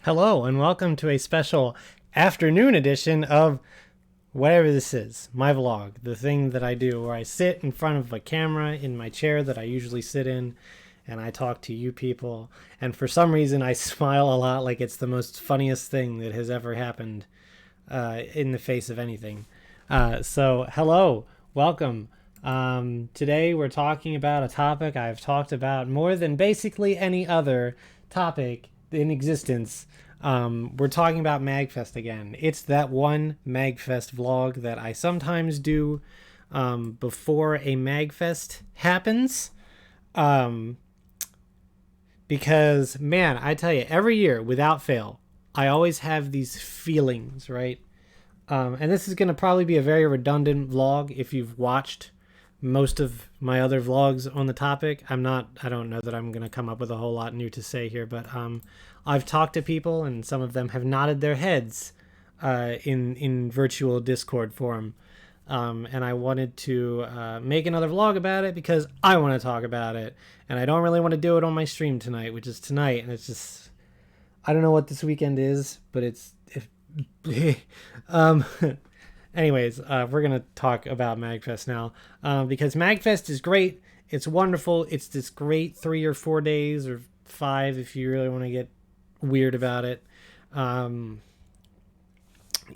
Hello, and welcome to a special afternoon edition of whatever this is, my vlog, the thing that I do where I sit in front of a camera in my chair that I usually sit in, and I talk to you people. And for some reason, I smile a lot like it's the most funniest thing that has ever happened in the face of anything. So, hello, welcome. Today, we're talking about a topic I've talked about more than basically any other topic in existence. We're talking about MagFest again. It's that one MagFest vlog that I sometimes do before a MagFest happens. Um, because, man, I tell you, every year, without fail, I always have these feelings, right? And this is going to probably be a very redundant vlog if you've watched most of my other vlogs on the topic. I don't know that I'm going to come up with a whole lot new to say here, but I've talked to people and some of them have nodded their heads in virtual Discord form. And I wanted to make another vlog about it because I want to talk about it. And I don't really want to do it on my stream tonight, which is tonight. And it's just, I don't know what this weekend is, but it's, um, anyways, we're going to talk about MagFest now because MagFest is great. It's wonderful. It's this great 3 or 4 days or 5 if you really want to get weird about it. Um,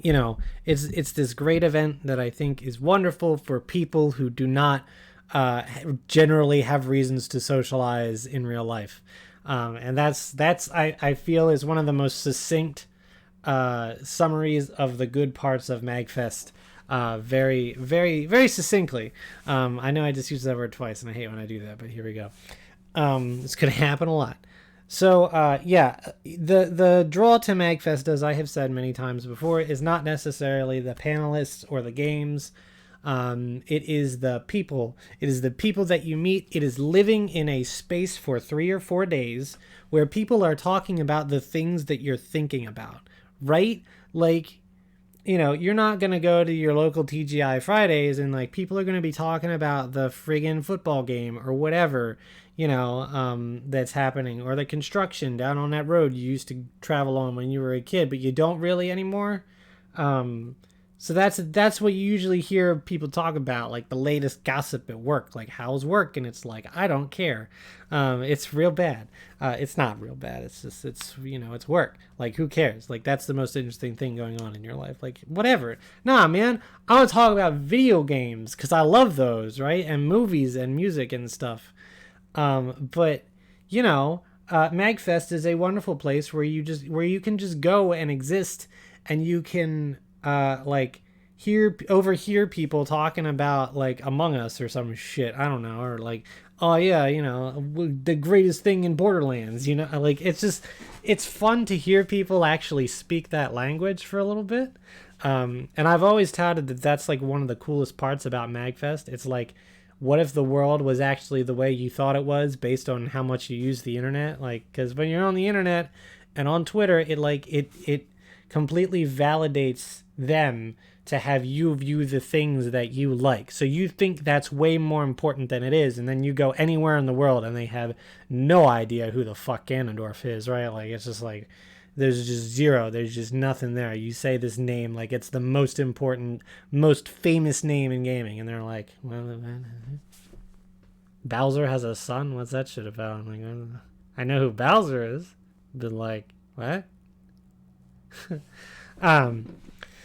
it's this great event that I think is wonderful for people who do not generally have reasons to socialize in real life. And that's I feel is one of the most succinct summaries of the good parts of MagFest. Very, very, very succinctly. I know I just used that word twice, and I hate when I do that, but here we go. It's going to happen a lot. So, the draw to MagFest, as I have said many times before, is not necessarily the panelists or the games. It is the people. It is the people that you meet. It is living in a space for 3 or 4 days where people are talking about the things that you're thinking about, right? Like, you're not going to go to your local TGI Fridays and like people are going to be talking about the friggin' football game or whatever, that's happening, or the construction down on that road you used to travel on when you were a kid, but you don't really anymore. Um, so that's what you usually hear people talk about, like the latest gossip at work, like how's work, and it's like I don't care. It's real bad. It's not real bad. It's just it's work. Like who cares? Like that's the most interesting thing going on in your life. Like whatever. Nah, man. I want to talk about video games because I love those, right? And movies and music and stuff. But Magfest is a wonderful place where you can just go and exist, and you can like overhear people talking about like Among Us or some shit. I don't know, or like, oh yeah, the greatest thing in Borderlands. Like it's fun to hear people actually speak that language for a little bit. And I've always touted that that's like one of the coolest parts about Magfest. It's like, what if the world was actually the way you thought it was based on how much you use the internet? Like, because when you're on the internet and on Twitter, it completely validates them to have you view the things that you like. So you think that's way more important than it is, and then you go anywhere in the world and they have no idea who the fuck Ganondorf is, right? Like it's just like there's just zero. There's just nothing there. You say this name like it's the most important, most famous name in gaming, and they're like, well, Bowser has a son? What's that shit about? I'm like, I know who Bowser is, but like, what? um,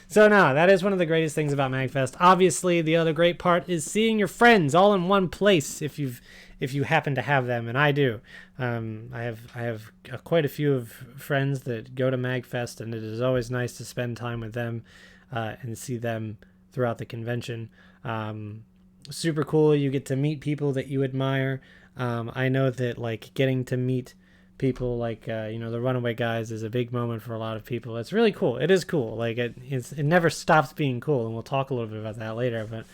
so no, that is one of the greatest things about Magfest. Obviously, the other great part is seeing your friends all in one place if you happen to have them, and I do. I have quite a few of friends that go to Magfest, and it is always nice to spend time with them and see them throughout the convention. Super cool. You get to meet people that you admire. I know that like getting to meet people like the Runaway Guys is a big moment for a lot of people. It's really cool. It is cool. Like it never stops being cool, and we'll talk a little bit about that later. But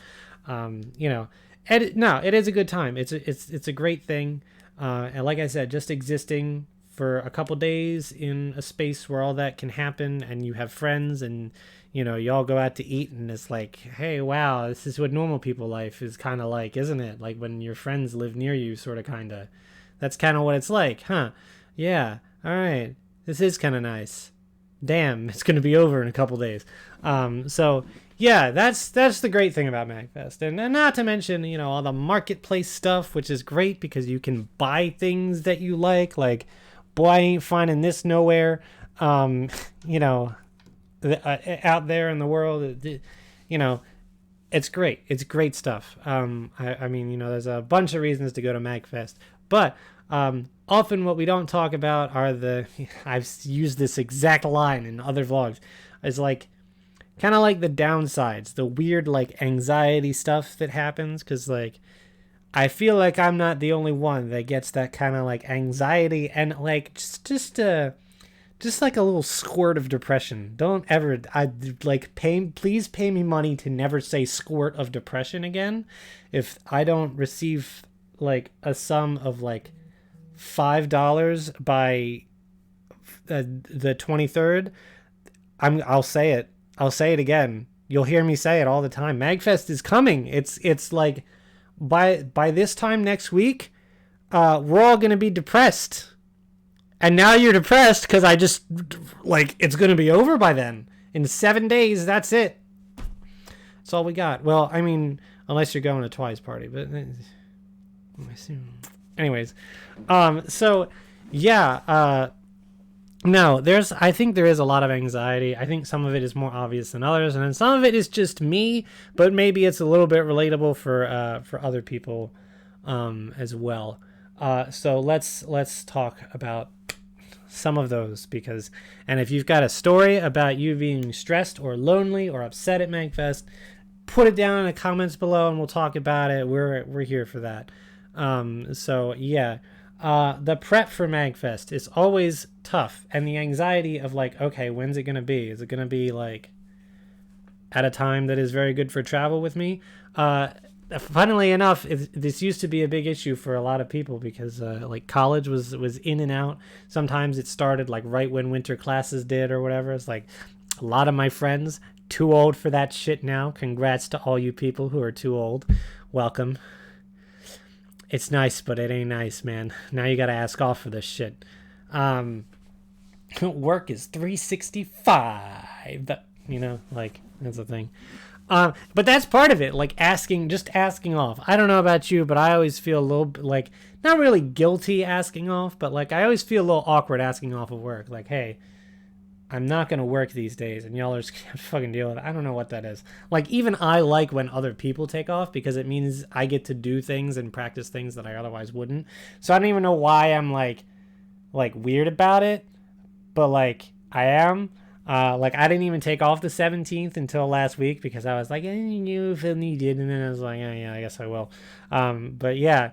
no, it is a good time. It's a great thing. And like I said, just existing for a couple days in a space where all that can happen, and you have friends, and you all go out to eat, and it's like, hey, wow, this is what normal people life is kind of like, isn't it? Like when your friends live near you, sort of, kind of. That's kind of what it's like, huh? Yeah. All right. This is kind of nice. Damn, it's going to be over in a couple days. So yeah, that's the great thing about MagFest, and not to mention, you know, all the marketplace stuff, which is great because you can buy things that you like boy, I ain't finding this nowhere. You know, out there in the world, you know, it's great. It's great stuff. I mean, you know, there's a bunch of reasons to go to MagFest, but often what we don't talk about are I've used this exact line in other vlogs, is like, kind of like the downsides, the weird like anxiety stuff that happens, because like, I feel like I'm not the only one that gets that kind of like anxiety and like just like a little squirt of depression. Don't ever, please pay me money to never say squirt of depression again. If I don't receive like a sum of like $5 by the 23rd, I'll say it. I'll say it again. You'll hear me say it all the time. MagFest is coming. It's like by this time next week, we're all gonna be depressed. And now you're depressed because I just, like, it's going to be over by then. In 7 days, that's it. That's all we got. Well, I mean, unless you're going to Twice party, but anyways. So, yeah, no, I think there is a lot of anxiety. I think some of it is more obvious than others, and then some of it is just me, but maybe it's a little bit relatable for other people as well. So let's talk about some of those, and if you've got a story about you being stressed or lonely or upset at MagFest, put it down in the comments below and we'll talk about it. We're here for that. So yeah, the prep for MagFest is always tough, and the anxiety of like, okay, when's it gonna be? Is it gonna be like at a time that is very good for travel with me? Funnily enough, this used to be a big issue for a lot of people because like college was in and out. Sometimes it started like right when winter classes did or whatever. It's like a lot of my friends too old for that shit now. Congrats to all you people who are too old. Welcome. It's nice, but it ain't nice, man. Now you gotta ask off for this shit. Work is 365. You know, like, that's the thing. But that's part of it, like asking off. I don't know about you, but I always feel a little bit like, not really guilty asking off, but like I always feel a little awkward asking off of work. Like, hey, I'm not going to work these days, and y'all are just going to fucking deal with it. I don't know what that is. Like, even I like when other people take off because it means I get to do things and practice things that I otherwise wouldn't. So I don't even know why I'm like weird about it, but like I am. Like I didn't even take off the 17th until last week because I was like, you feel needed, and then I was like, yeah, I guess I will. But yeah,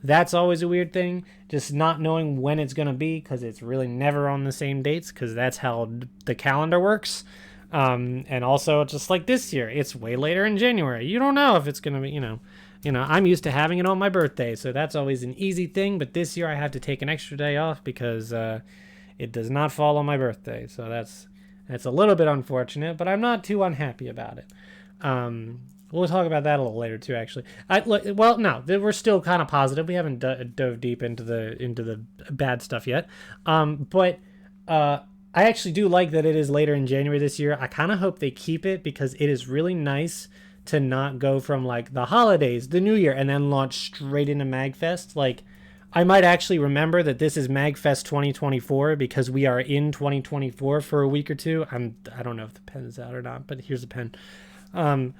that's always a weird thing, just not knowing when it's gonna be, because it's really never on the same dates, because that's how the calendar works. And also just like this year, it's way later in January. You don't know if it's gonna be, you know, I'm used to having it on my birthday, so that's always an easy thing. But this year I have to take an extra day off because it does not fall on my birthday, so that's a little bit unfortunate, but I'm not too unhappy about it. We'll talk about that a little later too, actually. We're still kind of positive. We haven't dove deep into the bad stuff yet, but I actually do like that it is later in January this year. I kind of hope they keep it because it is really nice to not go from like the holidays, the New Year, and then launch straight into MagFest. Like, I might actually remember that this is MagFest 2024 because we are in 2024 for a week or two. I don't know if the pen is out or not, but here's a pen. I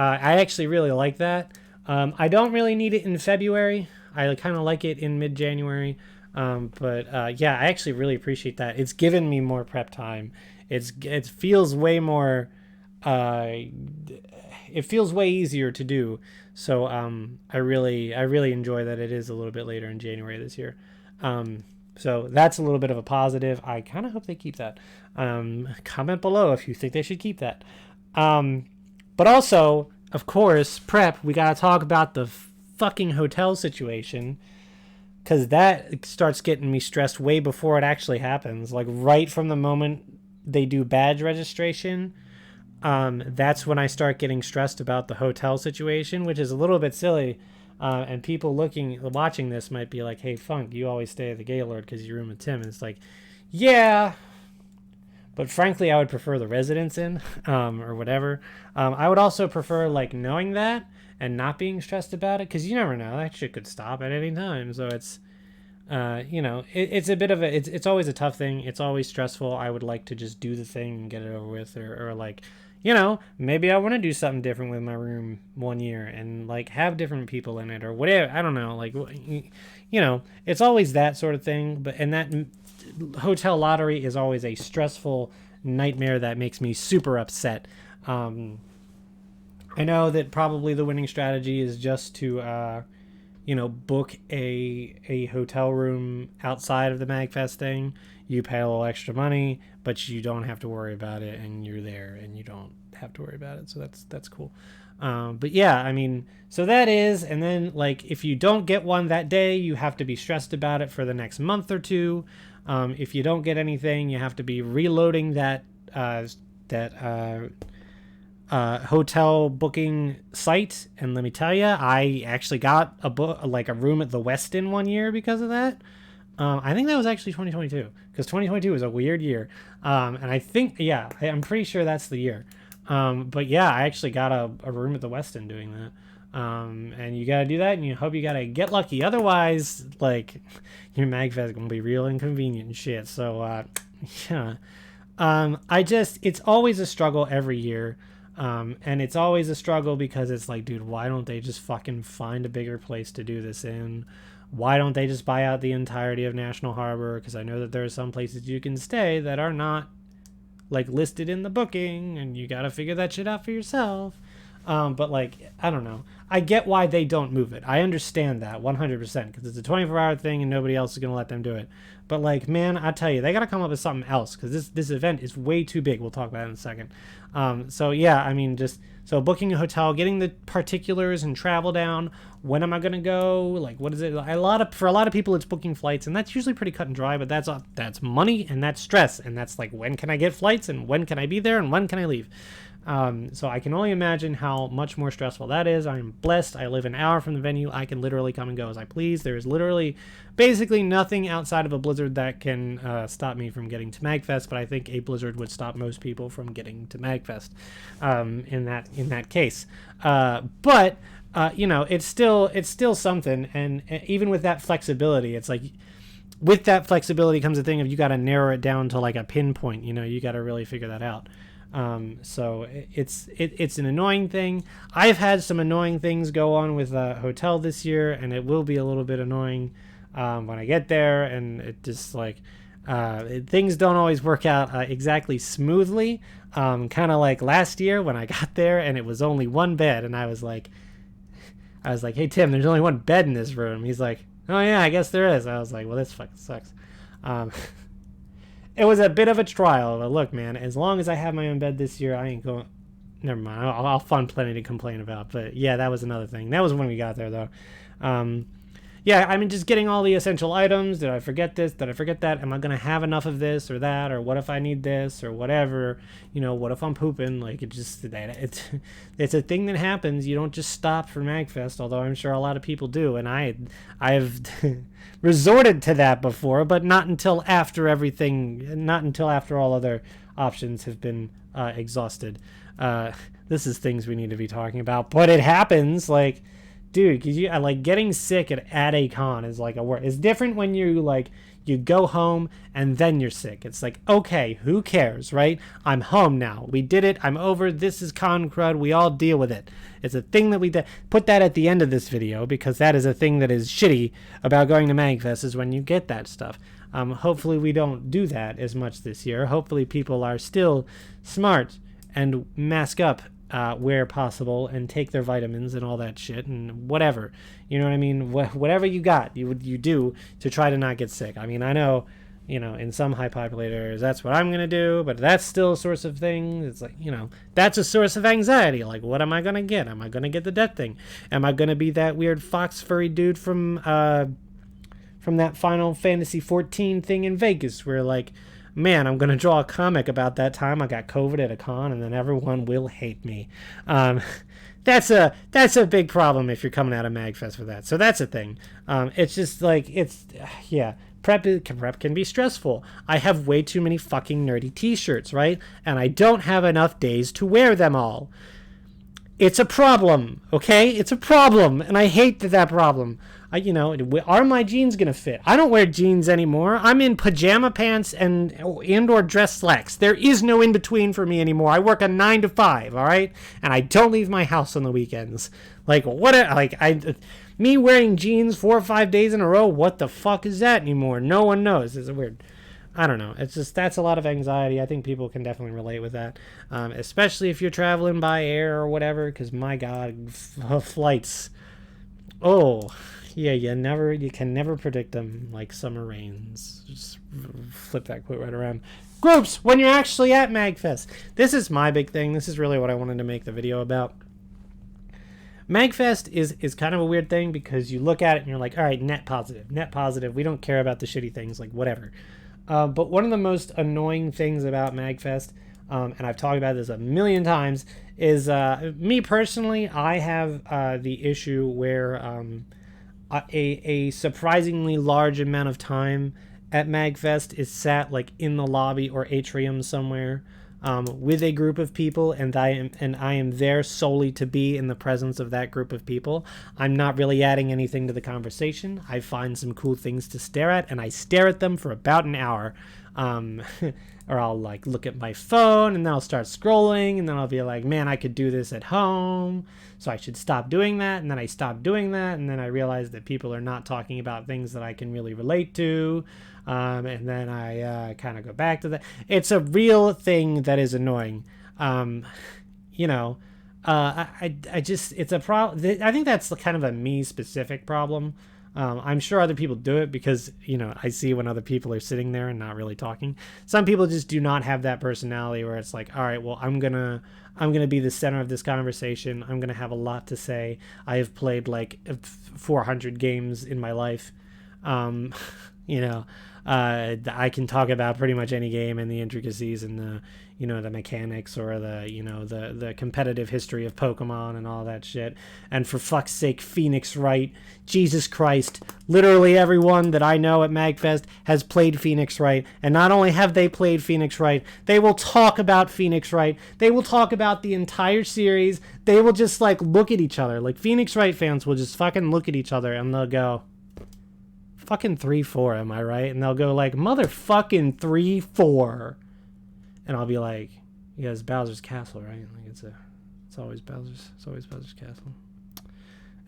actually really like that. I don't really need it in February. I kind of like it in mid-January. Yeah, I actually really appreciate that. It's given me more prep time. It feels way more, it feels way easier to do. So I really enjoy that it is a little bit later in January this year. So that's a little bit of a positive. I kind of hope they keep that. Comment below if you think they should keep that. But also, of course, prep, we got to talk about the fucking hotel situation, because that starts getting me stressed way before it actually happens. Like right from the moment they do badge registration, that's when I start getting stressed about the hotel situation, which is a little bit silly And people watching this might be like, hey, Funk, you always stay at the Gaylord because you room with Tim. And it's like, yeah, but frankly, I would prefer the Residence Inn, or whatever. I would also prefer like knowing that and not being stressed about it, because you never know, that shit could stop at any time. So it's, it's a bit of a, it's always a tough thing. It's always stressful. I would like to just do the thing and get it over with, or like, maybe I want to do something different with my room one year and like have different people in it or whatever. I don't know. Like, it's always that sort of thing. But, and that hotel lottery is always a stressful nightmare that makes me super upset. I know that probably the winning strategy is just to, book a hotel room outside of the MagFest thing. You pay a little extra money, but you don't have to worry about it, and you're there, and you don't have to worry about it. So that's cool. But yeah, I mean, so that is, and then like if you don't get one that day, you have to be stressed about it for the next month or two. If you don't get anything, you have to be reloading that hotel booking site. And let me tell you, I actually got a room at the Westin one year because of that. I think that was actually 2022, because 2022 was a weird year. And I think, yeah, I'm pretty sure that's the year. But yeah, I actually got a room at the Westin doing that. And you gotta do that, and you hope you gotta get lucky. Otherwise, like, your MagFest is gonna be real inconvenient and shit. So, yeah. It's always a struggle every year. And it's always a struggle because it's like, dude, why don't they just fucking find a bigger place to do this in? Why don't they just buy out the entirety of National Harbor? Because I know that there are some places you can stay that are not like listed in the booking, and you got to figure that shit out for yourself. But like, I don't know. I get why they don't move it. I understand that 100%, because it's a 24-hour thing and nobody else is going to let them do it. But like, man, I tell you, they got to come up with something else, because this event is way too big. We'll talk about it in a second. So yeah, I mean, so booking a hotel, getting the particulars and travel down. When am I going to go? Like, what is it? For a lot of people, it's booking flights, and that's usually pretty cut and dry, but that's money and that's stress. And that's like, when can I get flights, and when can I be there, and when can I leave? So I can only imagine how much more stressful that is. I'm blessed. I live an hour from the venue. I can literally come and go as I please. There's literally basically nothing outside of a blizzard that can stop me from getting to MagFest, but I think a blizzard would stop most people from getting to MagFest in that case. But it's still something, and even with that flexibility, it's like, with that flexibility comes a thing of, you got to narrow it down to like a pinpoint. You got to really figure that out. So it's an annoying thing. I've had some annoying things go on with a hotel this year, and it will be a little bit annoying when I get there, and it just like things don't always work out exactly smoothly. Kind of like last year when I got there and it was only one bed, and I was like, hey Tim, there's only one bed in this room. He's like, oh yeah, I guess there is. I was like, well, this fucking sucks. It was a bit of a trial, but look, man, as long as I have my own bed this year, I ain't going. Never mind. I'll find plenty to complain about. But yeah, that was another thing. That was when we got there, though. Yeah, I mean, just getting all the essential items. Did I forget this? Did I forget that? Am I going to have enough of this or that? Or what if I need this or whatever? What if I'm pooping? Like, it's a thing that happens. You don't just stop for MagFest, although I'm sure a lot of people do. And I've resorted to that before, but not until after all other options have been exhausted. This is things we need to be talking about, but it happens. Like, dude, cause you like getting sick at a con is like a word. It's different when you go home and then you're sick. It's like, okay, who cares, right? I'm home now. We did it. I'm over. This is con crud. We all deal with it. It's a thing that we put that at the end of this video, because that is a thing that is shitty about going to MagFest, is when you get that stuff. Hopefully we don't do that as much this year. Hopefully people are still smart and mask up where possible and take their vitamins and all that shit and whatever. You know what I mean? Whatever you got, you do to try to not get sick. I mean, I know, in some high populated areas, that's what I'm going to do, but that's still a source of thing. It's like, that's a source of anxiety. Like, what am I going to get? Am I going to get the death thing? Am I going to be that weird fox furry dude from that Final Fantasy 14 thing in Vegas where, like, man, I'm going to draw a comic about that time I got COVID at a con and then everyone will hate me. That that's a big problem if you're coming out of MagFest with that. So that's a thing. It's just like yeah. Prep can be stressful. I have way too many fucking nerdy t-shirts, right? And I don't have enough days to wear them all. It's a problem, okay? It's a problem, and I hate that problem. Are my jeans gonna fit? I don't wear jeans anymore. I'm in pajama pants and or dress slacks. There is no in between for me anymore. I work a 9 to 5, all right, and I don't leave my house on the weekends. Like what? Me wearing jeans 4 or 5 days in a row. What the fuck is that anymore? No one knows. It's weird. I don't know. It's just that's a lot of anxiety. I think people can definitely relate with that, especially if you're traveling by air or whatever. Because my God, flights. Oh. Yeah, you can never predict them like summer rains. Just flip that quote right around. Groups, when you're actually at MagFest. This is my big thing. This is really what I wanted to make the video about. MagFest is kind of a weird thing because you look at it and you're like, all right, net positive. We don't care about the shitty things, like whatever. But one of the most annoying things about MagFest, and I've talked about this a million times, is me personally, I have the issue where a surprisingly large amount of time at MagFest is sat like in the lobby or atrium somewhere with a group of people, and I am there solely to be in the presence of that group of people. I'm not really adding anything to the conversation. I find some cool things to stare at, and I stare at them for about an hour. Or I'll like look at my phone and then I'll start scrolling and then I'll be like, man, I could do this at home, so I should stop doing that. And then I stop doing that, and then I realize that people are not talking about things that I can really relate to. And then I kind of go back to that. It's a real thing that is annoying. I just, it's a problem. I think that's kind of a me specific problem. I'm sure other people do it because, I see when other people are sitting there and not really talking. Some people just do not have that personality where it's like, all right, well, I'm going to be the center of this conversation. I'm going to have a lot to say. I have played like 400 games in my life. I can talk about pretty much any game and the intricacies and the mechanics or the competitive history of Pokemon and all that shit. And for fuck's sake, Phoenix Wright, Jesus Christ, literally everyone that I know at MagFest has played Phoenix Wright. And not only have they played Phoenix Wright, they will talk about Phoenix Wright. They will talk about the entire series. They will just like look at each other. Like Phoenix Wright fans will just fucking look at each other and they'll go, fucking 3-4, am I right? And they'll go like, motherfucking 3-4. And I'll be like, yeah, it's Bowser's Castle, right? Like it's always Bowser's Castle.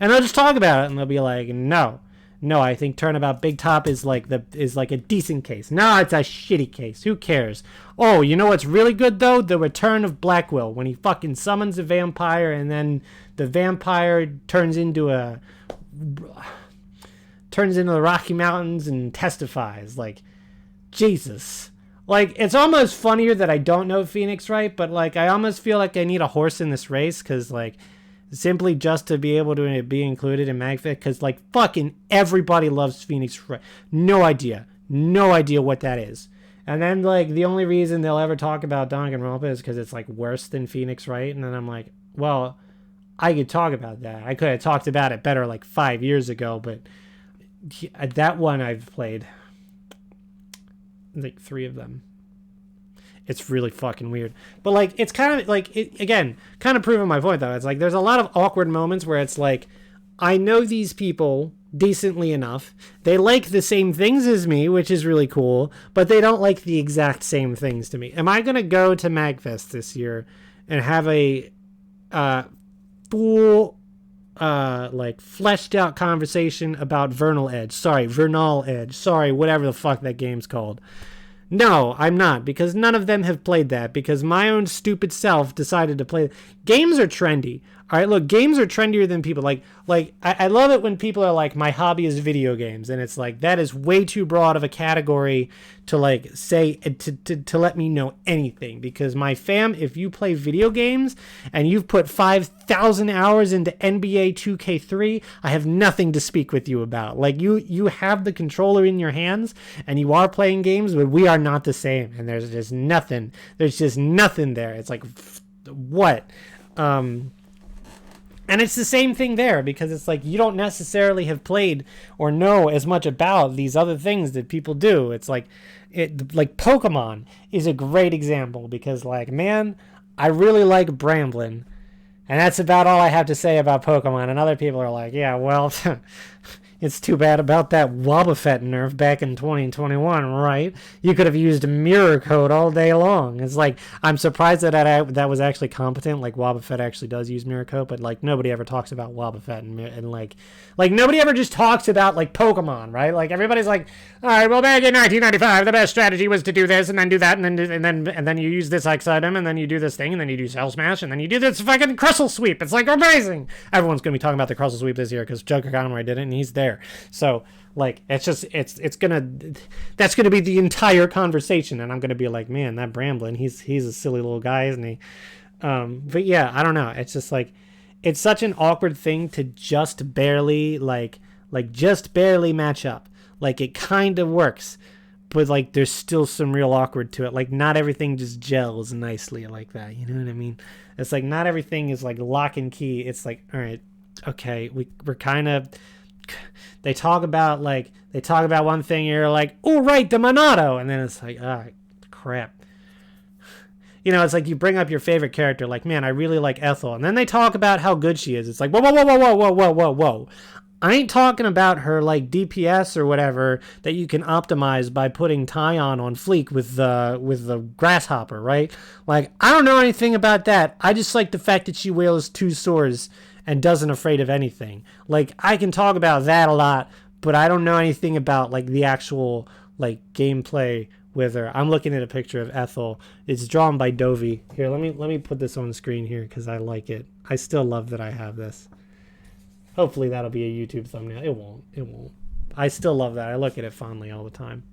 And I'll just talk about it, and they'll be like, no, I think Turnabout Big Top is like a decent case. No, it's a shitty case. Who cares? Oh, you know what's really good though? The Return of Blackwell, when he fucking summons a vampire, and then the vampire turns into the Rocky Mountains and testifies. Like, Jesus. Like, it's almost funnier that I don't know Phoenix Wright, but, like, I almost feel like I need a horse in this race, because, like, simply just to be able to be included in MagFest, because, like, fucking everybody loves Phoenix Wright. No idea what that is. And then, like, the only reason they'll ever talk about Danganronpa is because it's, like, worse than Phoenix Wright, and then I'm like, well, I could talk about that. I could have talked about it better, like, 5 years ago, but that one I've played like 3 of them. It's really fucking weird. But like, it's kind of like, again, kind of proving my point though. It's like, there's a lot of awkward moments where it's like, I know these people decently enough. They like the same things as me, which is really cool, but they don't like the exact same things to me. Am I going to go to MagFest this year and have a full like fleshed out conversation about Vernal Edge, whatever the fuck that game's called? No, I'm not, because none of them have played that, because my own stupid self decided to play. Games are trendy. All right, look, games are trendier than people. Like I love it when people are like, my hobby is video games, and it's like, that is way too broad of a category to like say, to let me know anything, because my fam, if you play video games and you've put 5,000 hours into NBA 2K3, I have nothing to speak with you about. Like, you have the controller in your hands and you are playing games, but we are not the same, and there's just nothing there. It's like, what? And it's the same thing there, because it's like you don't necessarily have played or know as much about these other things that people do. It's like Pokemon is a great example, because like, man, I really like Bramblin, and that's about all I have to say about Pokemon. And other people are like, yeah, well, it's too bad about that Wobbuffet nerf back in 2021, right? You could have used Mirror Code all day long. It's like, I'm surprised that was actually competent. Like, Wobbuffet actually does use Mirror Code, but like, nobody ever talks about Wobbuffet, and like nobody ever just talks about like Pokemon, right? Like, everybody's like, all right, well, back in 1995, the best strategy was to do this and then do that, and then you use this X item, and then you do this thing, and then you do Cell Smash, and then you do this fucking Crustle Sweep. It's like amazing. Everyone's gonna be talking about the Crustle Sweep this year because Joker Conroy did it, and he's there. So like, it's that's gonna be the entire conversation, and I'm gonna be like, man, that Bramblin, he's a silly little guy, isn't he? But yeah, I don't know. It's just like, it's such an awkward thing to just barely just barely match up. Like, it kind of works, but like, there's still some real awkward to it. Like, not everything just gels nicely like that. You know what I mean? It's like, not everything is like lock and key. It's like, all right, okay, we're kind of. They talk about one thing, you're like, oh, right, the Monado. And then it's like, ah, crap. You know, it's like you bring up your favorite character, like, man, I really like Ethel. And then they talk about how good she is. It's like, whoa, whoa, whoa, whoa, whoa, whoa, whoa, whoa, whoa. I ain't talking about her, like, DPS or whatever that you can optimize by putting Tyon on fleek with the Grasshopper, right? Like, I don't know anything about that. I just like the fact that she wields 2 swords and doesn't afraid of anything. Like, I can talk about that a lot, but I don't know anything about like the actual like gameplay with her. I'm looking at a picture of Ethel. It's drawn by Dovey. Here, let me put this on the screen here because I like it. I still love that I have this. Hopefully that'll be a YouTube thumbnail. It won't. I still love that. I look at it fondly all the time.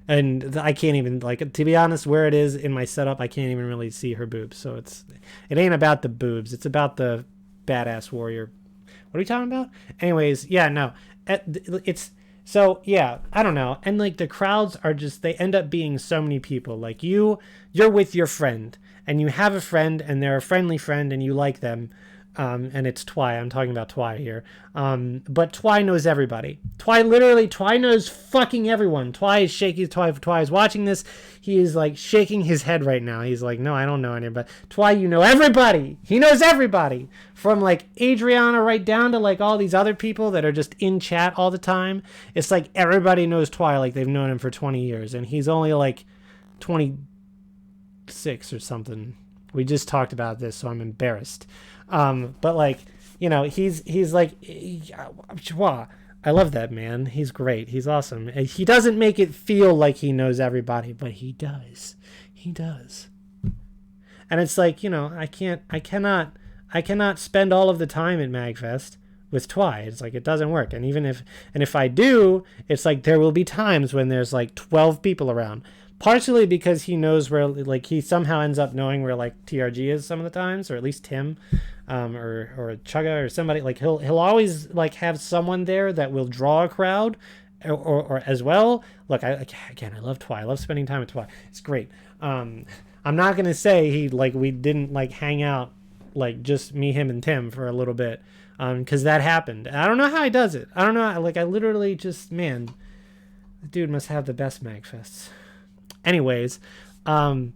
And I can't even, like, to be honest, where it is in my setup, I can't even really see her boobs. So it ain't about the boobs. It's about the badass warrior. What are we talking about? Anyways, yeah, no. It's, so, yeah, I don't know. And, like, the crowds are just, they end up being so many people. Like, you're with your friend, and you have a friend, and they're a friendly friend, and you like them. And it's Twy. I'm talking about Twy here. But Twy knows everybody. Twy knows fucking everyone. Twy is shaking. Twy is watching this. He is like shaking his head right now. He's like, no, I don't know anybody. Twy, you know everybody. He knows everybody. From like Adriana right down to like all these other people that are just in chat all the time. It's like everybody knows Twy, like they've known him for 20 years. And he's only like 26 or something. We just talked about this, so I'm embarrassed. But like, you know, he's like, I love that man. He's great. He's awesome. He doesn't make it feel like he knows everybody, but he does. He does. And it's like, you know, I cannot spend all of the time at MagFest with Twy. It's like, it doesn't work. And if I do, it's like, there will be times when there's like 12 people around. Partially because he knows where, like, he somehow ends up knowing where, like, TRG is some of the times, or at least Tim, or Chugga, or somebody. Like, he'll always, like, have someone there that will draw a crowd, or as well. Look, I love Twy. I love spending time with Twy. It's great. I'm not going to say we didn't, like, hang out, like, just me, him, and Tim for a little bit, because that happened. I don't know how he does it. I don't know. Like, I literally just, man, the dude must have the best MagFests. Anyways, no,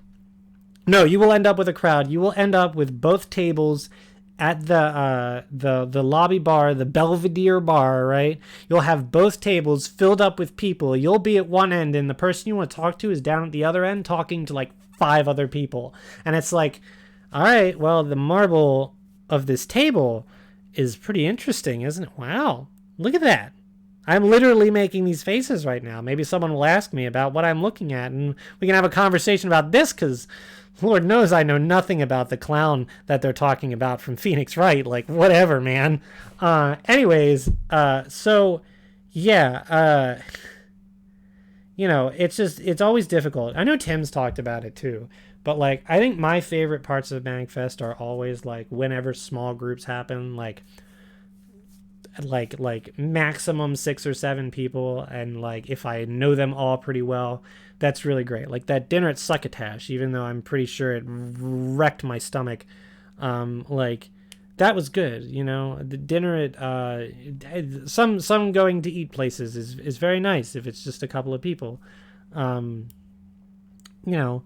you will end up with a crowd. You will end up with both tables at the lobby bar, the Belvedere bar, right? You'll have both tables filled up with people. You'll be at one end, and the person you want to talk to is down at the other end talking to like 5 other people. And it's like, all right, well, the marble of this table is pretty interesting, isn't it? Wow, look at that. I'm literally making these faces right now. Maybe someone will ask me about what I'm looking at, and we can have a conversation about this, because Lord knows I know nothing about the clown that they're talking about from Phoenix Wright. Like, whatever, man. Anyways, so, yeah, you know, it's always difficult. I know Tim's talked about it, too. But, like, I think my favorite parts of MagFest are always, like, whenever small groups happen, like maximum 6 or 7 people, and like if I know them all pretty well, that's really great. Like that dinner at Succotash, even though I'm pretty sure it wrecked my stomach, like that was good. You know, the dinner at some going to eat places is very nice if it's just a couple of people. Um, you know,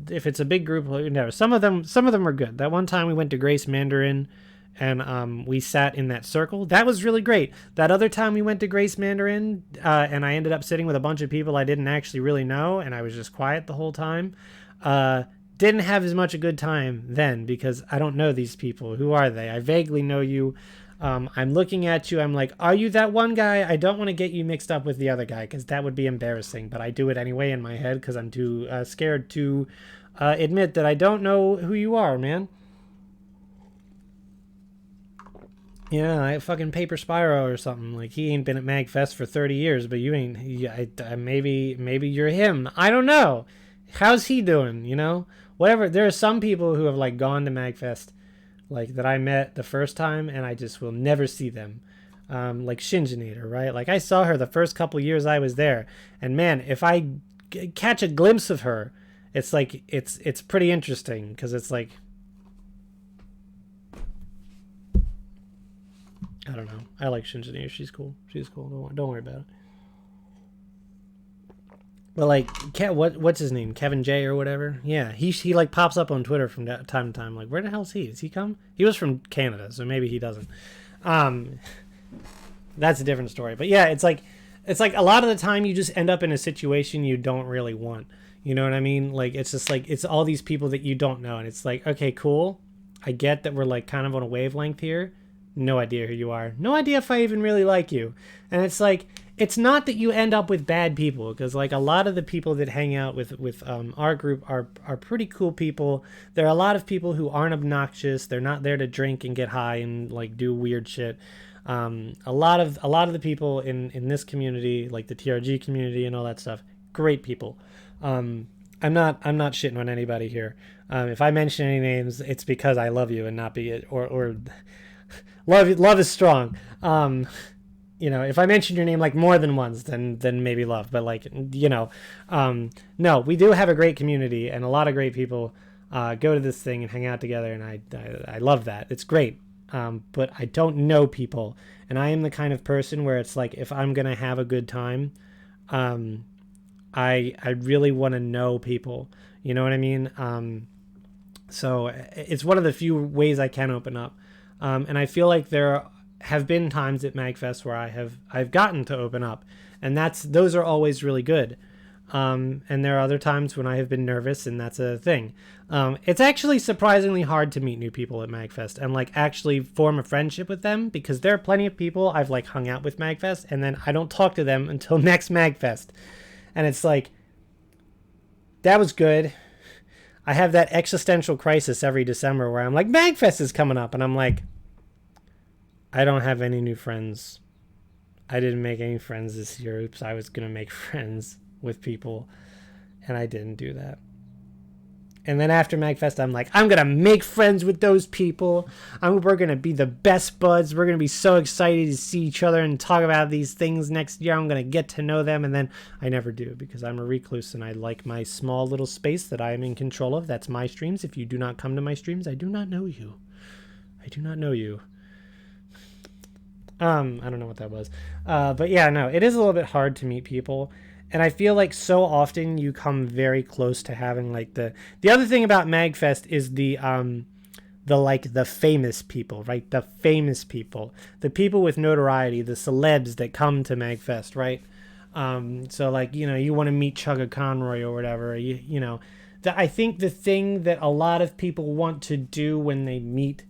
if it's a big group, no, some of them are good. That one time we went to Grace Mandarin, and we sat in that circle. That was really great. That other time we went to Grace Mandarin, and I ended up sitting with a bunch of people I didn't actually really know, and I was just quiet the whole time. Didn't have as much a good time then because I don't know these people. Who are they? I vaguely know you. I'm looking at you. I'm like, are you that one guy? I don't want to get you mixed up with the other guy because that would be embarrassing. But I do it anyway in my head because I'm too scared to admit that I don't know who you are, man. Yeah, I fucking Paper Spyro or something. Like he ain't been at Magfest for 30 years, but you ain't. Maybe you're him. I don't know. How's he doing? You know, whatever. There are some people who have like gone to Magfest, like that I met the first time, and I just will never see them. Like Shinjinator, right? Like I saw her the first couple years I was there, and man, if I catch a glimpse of her, it's like it's pretty interesting because it's like I don't know. I like Shinjinator. She's cool. She's cool. Don't worry about it. But like, what's his name? Kevin J or whatever. Yeah, he like pops up on Twitter from time to time. Like, where the hell is he? Does he come? He was from Canada, so maybe he doesn't. Um, that's a different story. But yeah, it's like a lot of the time you just end up in a situation you don't really want. You know what I mean? Like it's just like it's all these people that you don't know, and it's like, okay, cool. I get that we're like kind of on a wavelength here. No idea who you are. No idea if I even really like you. And it's like it's not that you end up with bad people because like a lot of the people that hang out with our group are pretty cool people. There are a lot of people who aren't obnoxious. They're not there to drink and get high and like do weird shit. A lot of the people in this community, like the TRG community and all that stuff, great people. I'm not shitting on anybody here. If I mention any names, it's because I love you and not be it or love is strong. If I mention your name like more than once, then maybe love. But like no, we do have a great community and a lot of great people go to this thing and hang out together, and I love that. It's great. But I don't know people, and I am the kind of person where it's like if I'm gonna have a good time, I really want to know people. You know what I mean? So it's one of the few ways I can open up. And I feel like there have been times at Magfest where I've gotten to open up, and those are always really good. And there are other times when I have been nervous, and that's a thing. It's actually surprisingly hard to meet new people at Magfest and like actually form a friendship with them because there are plenty of people I've like hung out with Magfest, and then I don't talk to them until next Magfest, and it's like that was good. I have that existential crisis every December where I'm like, Magfest is coming up, and I'm like, I don't have any new friends. I didn't make any friends this year. Oops, I was gonna make friends with people, and I didn't do that. And then after Magfest, I'm like, I'm gonna make friends with those people. We're gonna be the best buds. We're gonna be so excited to see each other and talk about these things next year. I'm gonna get to know them, and then I never do because I'm a recluse and I like my small little space that I am in control of. That's my streams. If you do not come to my streams, I do not know you. I do not know you. I don't know what that was. But yeah, no, it is a little bit hard to meet people. And I feel like so often you come very close to having like the other thing about Magfest is the famous people, right? The famous people, the people with notoriety, the celebs that come to Magfest, right? So like, you want to meet Chugga Conroy or whatever, I think the thing that a lot of people want to do when they meet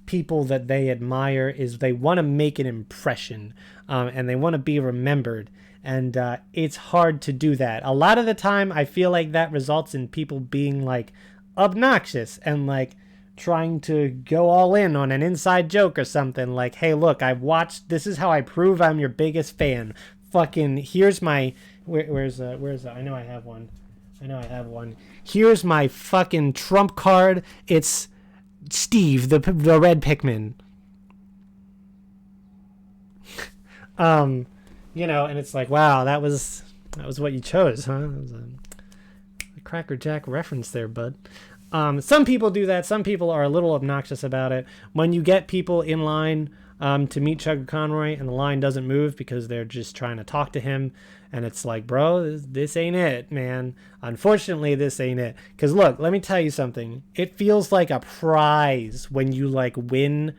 people that they admire is they want to make an impression, and they want to be remembered. And it's hard to do that. A lot of the time, I feel like that results in people being like obnoxious and like trying to go all in on an inside joke or something. Like, hey, look, I've watched. This is how I prove I'm your biggest fan. Fucking here's my. Where's I know I have one. Here's my fucking trump card. It's Steve, the red Pikmin. And it's like, wow, that was what you chose, huh? That was a Cracker Jack reference there, bud. Some people do that. Some people are a little obnoxious about it. When you get people in line to meet Chugga Conroy and the line doesn't move because they're just trying to talk to him, and it's like, bro, this ain't it, man. Unfortunately, this ain't it. Because look, let me tell you something. It feels like a prize when you like win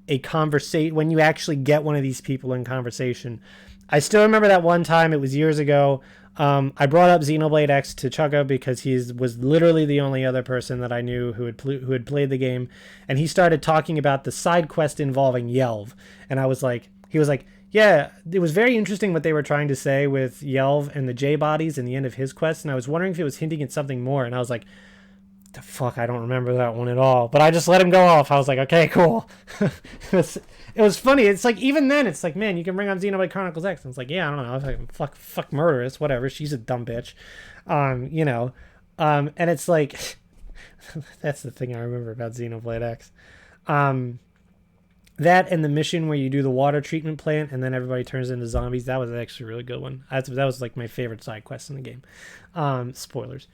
a conversation, when you actually get one of these people in conversation. I still remember that one time, it was years ago. I brought up Xenoblade X to Chugga because he was literally the only other person that I knew who had played the game, and he started talking about the side quest involving Yelv, and he was like, yeah, it was very interesting what they were trying to say with Yelv and the J bodies in the end of his quest, and I was wondering if it was hinting at something more, and I was like, the fuck, I don't remember that one at all. But I just let him go off. I was like, okay, cool. It was funny. It's like, even then, it's like, man, you can bring on Xenoblade Chronicles X. And it's like, yeah, I don't know. I was like, fuck Murderous, whatever. She's a dumb bitch. And it's like, that's the thing I remember about Xenoblade X. That and the mission where you do the water treatment plant and then everybody turns into zombies, that was actually a really good one. That was like my favorite side quest in the game. Spoilers.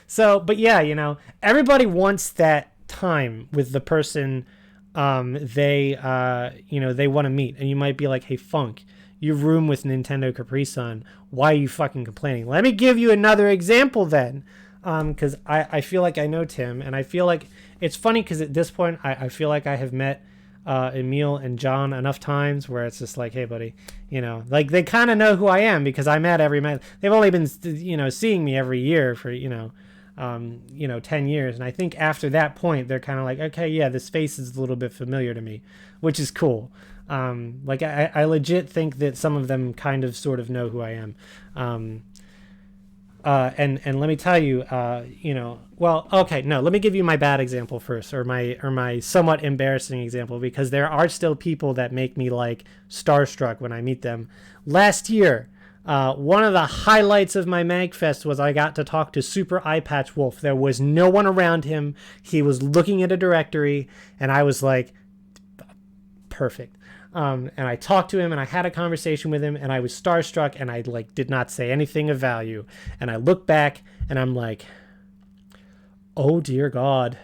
So, but yeah, everybody wants that time with the person they want to meet. And you might be like, hey, Funk, you room with Nintendo Capri Sun. Why are you fucking complaining? Let me give you another example then. Because I feel like I know Tim, and I feel like it's funny because at this point, I feel like I have met Emil and John enough times where it's just like, hey, buddy, like they kind of know who I am because I'm at every match. They've only been, seeing me every year for, 10 years. And I think after that point, they're kind of like, okay, yeah, this face is a little bit familiar to me, which is cool. Like I legit think that some of them kind of sort of know who I am. And let me tell you, let me give you my bad example first, or my somewhat embarrassing example, because there are still people that make me like starstruck when I meet them. Last year, one of the highlights of my MagFest was I got to talk to Super Eye Patch Wolf. There was no one around him. He was looking at a directory, and I was like, perfect. And I talked to him and I had a conversation with him and I was starstruck and I like did not say anything of value. And I look back and I'm like, oh dear God,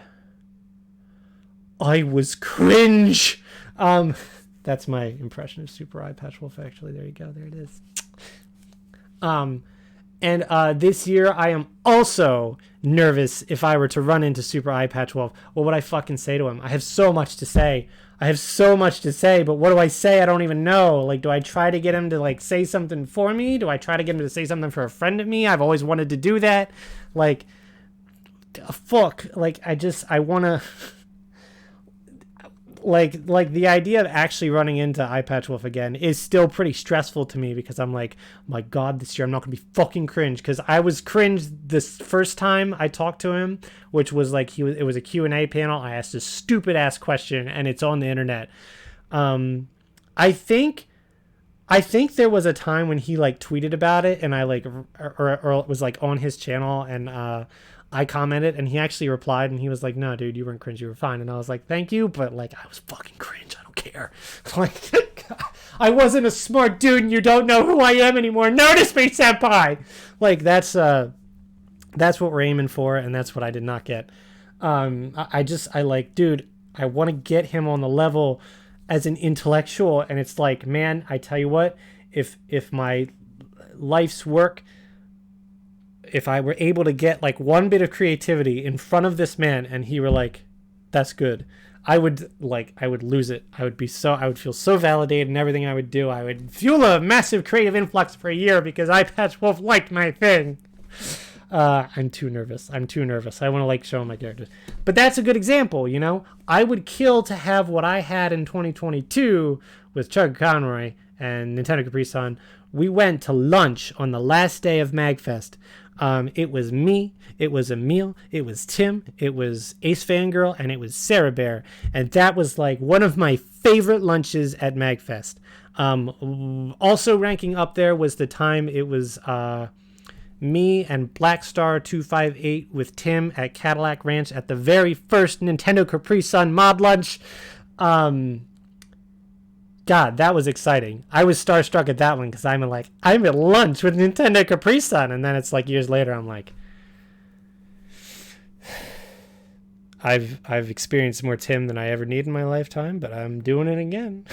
I was cringe. That's my impression of Super Eye Patch Wolf. Actually, there you go. There it is. And this year I am also nervous if I were to run into Super Eye Patch Wolf. What would I fucking say to him? I have so much to say, but what do I say? I don't even know. Like, do I try to get him to like say something for me? Do I try to get him to say something for a friend of me? I've always wanted to do that. Like, fuck. Like, I want to... Like the idea of actually running into Eye Patch Wolf again is still pretty stressful to me because I'm like, my God, this year I'm not gonna be fucking cringe, because I was cringe this first time I talked to him, which was like it was a Q&A panel. I asked a stupid ass question and it's on the internet. I think there was a time when he like tweeted about it and I like or it was like on his channel and I commented and he actually replied and he was like, no, dude, you weren't cringe. You were fine. And I was like, thank you. But like, I was fucking cringe. I don't care. Like, I wasn't a smart dude and you don't know who I am anymore. Notice me, senpai. Like, that's what we're aiming for. And that's what I did not get. I like, dude, I want to get him on the level as an intellectual. And it's like, man, I tell you what, if my life's work, if I were able to get like one bit of creativity in front of this man and he were like, that's good, I would lose it. I would feel so validated in everything I would do. I would fuel a massive creative influx for a year because Eye Patch Wolf liked my thing. I'm too nervous. I want to like show my characters. But that's a good example, I would kill to have what I had in 2022 with Chugga Conroy and Nintendo Capri Sun. We went to lunch on the last day of MagFest. It was me, it was Emil, it was Tim, it was Ace Fangirl, and it was Sarah Bear. And that was like one of my favorite lunches at MagFest. Also ranking up there was the time it was me and Blackstar 258 with Tim at Cadillac Ranch at the very first Nintendo Capri Sun mod lunch. God, that was exciting. I was starstruck at that one because I'm at lunch with Nintendo Capri Sun, and then it's like years later I'm like, I've experienced more Tim than I ever need in my lifetime, but I'm doing it again.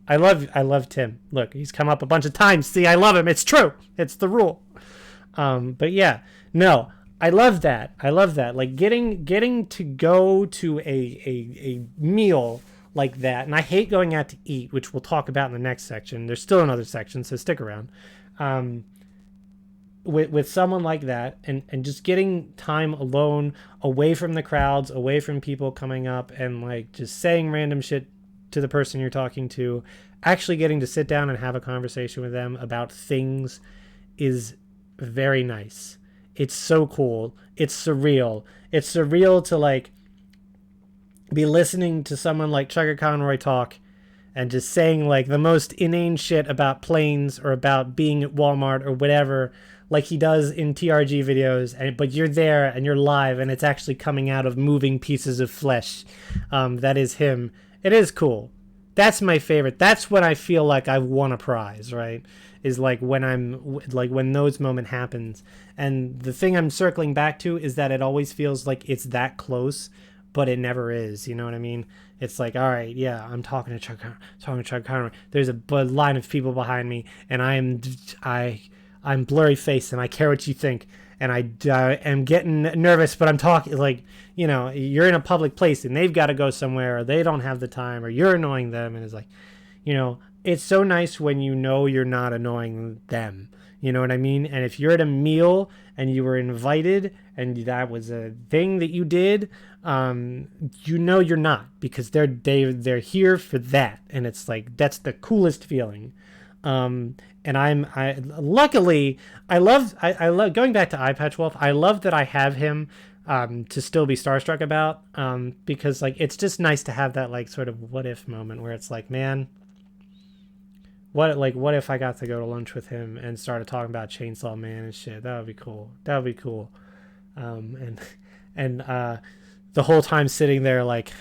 I love Tim. Look, he's come up a bunch of times. See, I love him. It's true. It's the rule. But yeah, no, I love that. I love that. Like getting to go to a meal like that. And I hate going out to eat, which we'll talk about in the next section. There's still another section, so stick around. With someone like that, and just getting time alone, away from the crowds, away from people coming up and like just saying random shit to the person you're talking to, actually getting to sit down and have a conversation with them about things is very nice. It's so cool. It's surreal. It's surreal to like be listening to someone like Chugga Conroy talk and just saying like the most inane shit about planes or about being at Walmart or whatever, like he does in TRG videos, but you're there and you're live and it's actually coming out of moving pieces of flesh. That is him. It is cool. That's my favorite. That's when I feel like I've won a prize, right? Is like when those moment happens. And the thing I'm circling back to is that it always feels like it's that close, but it never is. You know what I mean? It's like, all right, yeah, I'm talking to Chugga Conroy. There's a line of people behind me, and I'm blurry faced, and I care what you think, and I am getting nervous, but I'm talking like, you know, you're in a public place, and they've got to go somewhere, or they don't have the time, or you're annoying them, and it's like, you know, it's so nice when you know you're not annoying them. You know what I mean? And if you're at a meal and you were invited and that was a thing that you did, you know you're not, because they're here for that, and it's like that's the coolest feeling. And I luckily I love going back to Eyepatch Wolf. I love that I have him to still be starstruck about, because like it's just nice to have that like sort of what if moment where it's like, man, what if I got to go to lunch with him and started talking about Chainsaw Man and shit? That would be cool. That would be cool. And the whole time sitting there like,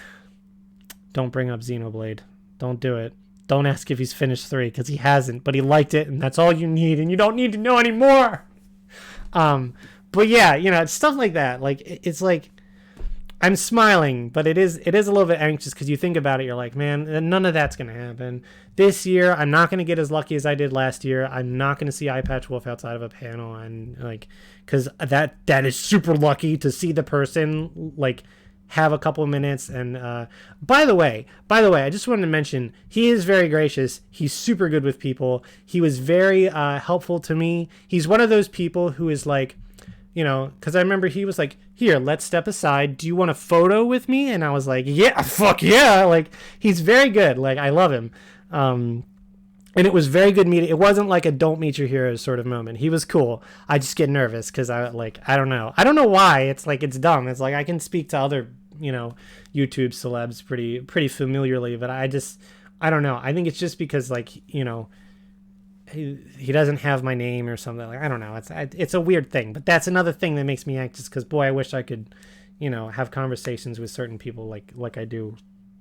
don't bring up Xenoblade. Don't do it. Don't ask if he's finished 3, because he hasn't, but he liked it, and that's all you need, and you don't need to know anymore. But yeah, you know, it's stuff like that. Like it's like I'm smiling, but it is a little bit anxious, because you think about it, you're like, man, none of that's gonna happen this year. I'm not gonna get as lucky as I did last year. I'm not gonna see Eyepatch Wolf outside of a panel, and like, because that is super lucky to see the person like have a couple of minutes. And by the way, I just wanted to mention, he is very gracious. He's super good with people. He was very helpful to me. He's one of those people who is like, you know, because I remember he was like, here, let's step aside. Do you want a photo with me? And I was like, yeah, fuck yeah. Like, he's very good. Like, I love him. And it was very good meeting. It wasn't like a don't meet your heroes sort of moment. He was cool. I just get nervous because I don't know. I don't know why. It's like, it's dumb. It's like I can speak to other, you know, YouTube celebs pretty familiarly, but I don't know. I think it's just because, like, you know, he doesn't have my name or something. Like, I don't know. It's a weird thing, but that's another thing that makes me anxious, because boy, I wish I could, you know, have conversations with certain people like I do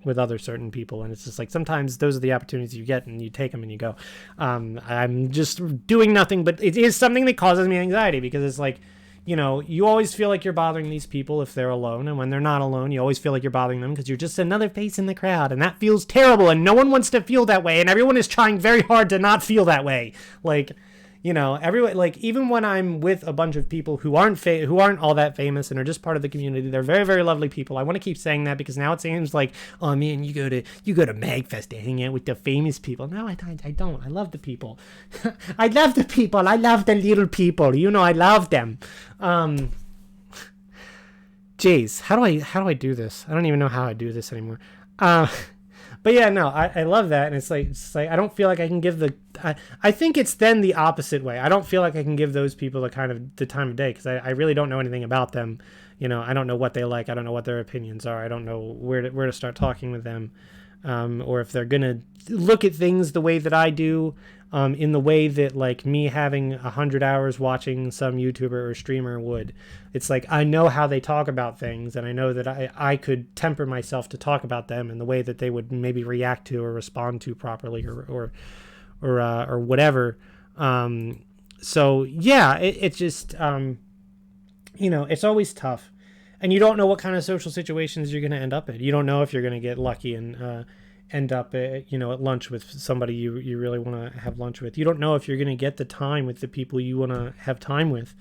with other certain people. And it's just like, sometimes those are the opportunities you get and you take them and you go. I'm just doing nothing, but it is something that causes me anxiety, because it's like, you know, you always feel like you're bothering these people if they're alone, and when they're not alone, you always feel like you're bothering them because you're just another face in the crowd, and that feels terrible, and no one wants to feel that way, and everyone is trying very hard to not feel that way. Like, you know, everyone, like, even when I'm with a bunch of people who aren't all that famous and are just part of the community, they're very, very lovely people. I want to keep saying that, because now it seems like, oh man, you go to MagFest to hang out with the famous people. No, I don't. I love the people. I love the people. I love the little people. You know, I love them. Jeez, how do I do this? I don't even know how I do this anymore. But yeah, no, I love that. And it's like I don't feel like I can give I think it's then the opposite way. I don't feel like I can give those people the time of day, because I really don't know anything about them. You know, I don't know what they like. I don't know what their opinions are. I don't know where to start talking with them, or if they're gonna look at things the way that I do, in the way that like me having 100 hours watching some YouTuber or streamer would. It's like, I know how they talk about things, and I know that I could temper myself to talk about them in the way that they would maybe react to or respond to properly, or whatever. So yeah, it just, you know, it's always tough. and you don't know what kind of social situations you're going to end up in. You don't know if you're going to get lucky and end up at, at lunch with somebody you really want to have lunch with. You don't know if you're going to get the time with the people you want to have time with.